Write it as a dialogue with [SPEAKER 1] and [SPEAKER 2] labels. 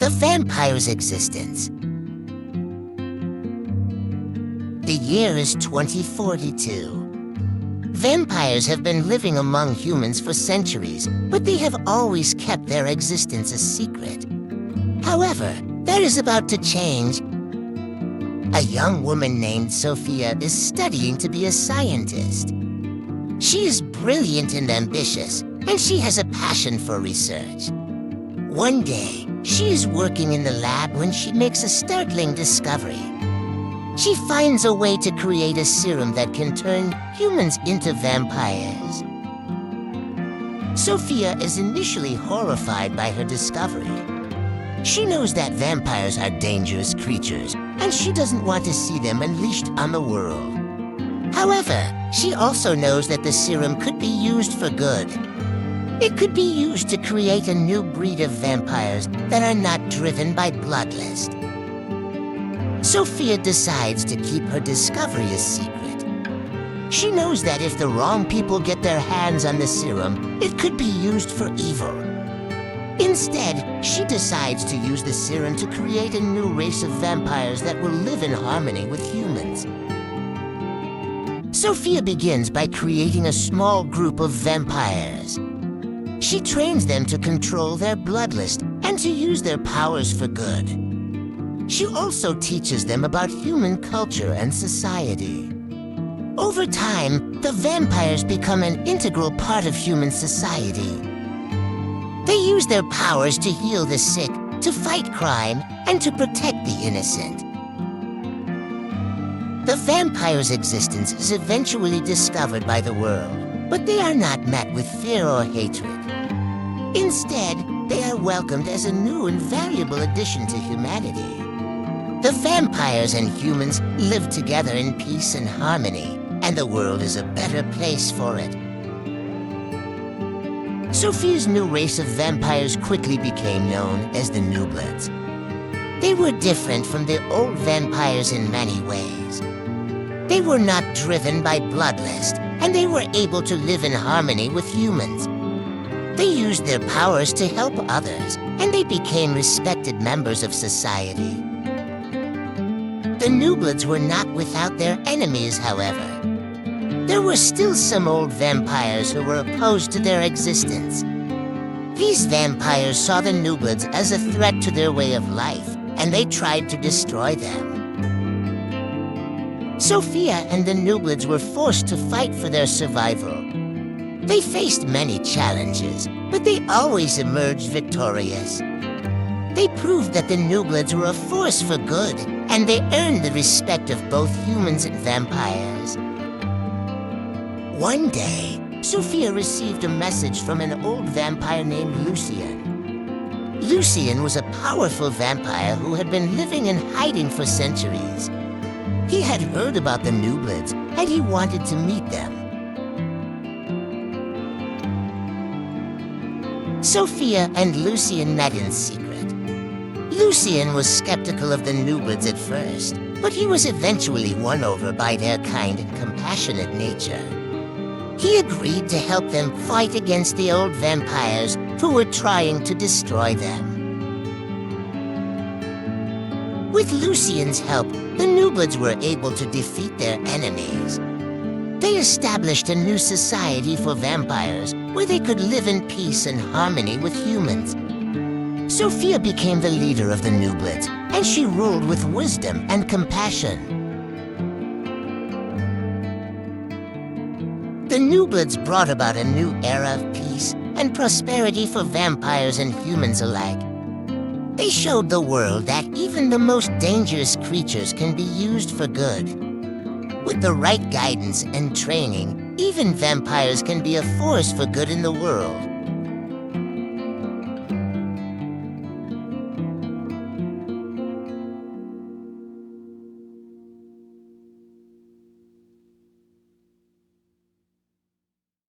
[SPEAKER 1] The vampire's existence. The year is 2042. Vampires have been living among humans for centuries, but they have always kept their existence a secret. However, that is about to change. A young woman named Sophia is studying to be a scientist. She is brilliant and ambitious, and she has a passion for research. One day, she is working in the lab when she makes a startling discovery. She finds a way to create a serum that can turn humans into vampires. Sophia is initially horrified by her discovery. She knows that vampires are dangerous creatures, and she doesn't want to see them unleashed on the world. However, she also knows that the serum could be used for good. It could be used to create a new breed of vampires that are not driven by bloodlust. Sophia decides to keep her discovery a secret. She knows that if the wrong people get their hands on the serum, it could be used for evil. Instead, she decides to use the serum to create a new race of vampires that will live in harmony with humans. Sophia begins by creating a small group of vampires. She trains them to control their bloodlust and to use their powers for good. She also teaches them about human culture and society. Over time, the vampires become an integral part of human society. They use their powers to heal the sick, to fight crime, and to protect the innocent. The vampire's existence is eventually discovered by the world, but they are not met with fear or hatred. Instead, they are welcomed as a new and valuable addition to humanity. The vampires and humans live together in peace and harmony, and the world is a better place for it. Sophia's new race of vampires quickly became known as the New Bloods. They were different from the old vampires in many ways. They were not driven by bloodlust, and they were able to live in harmony with humans. They used their powers to help others, and they became respected members of society. The New Bloods were not without their enemies, however. There were still some old vampires who were opposed to their existence. These vampires saw the New Bloods as a threat to their way of life, and they tried to destroy them. Sophia and the New Bloods were forced to fight for their survival. They faced many challenges, but they always emerged victorious. They proved that the New Bloods were a force for good, and they earned the respect of both humans and vampires. One day, Sophia received a message from an old vampire named Lucien. Lucien was a powerful vampire who had been living in hiding for centuries. He had heard about the New Bloods, and he wanted to meet them. Sophia and Lucien met in secret. Lucien was skeptical of the New Bloods at first, but he was eventually won over by their kind and compassionate nature. He agreed to help them fight against the old vampires who were trying to destroy them. With Lucien's help, the New Bloods were able to defeat their enemies. They established a new society for vampires where they could live in peace and harmony with humans. Sophia became the leader of the New Bloods, and she ruled with wisdom and compassion. The New Bloods brought about a new era of peace and prosperity for vampires and humans alike. They showed the world that even the most dangerous creatures can be used for good. With the right guidance and training, even vampires can be a force for good in the world.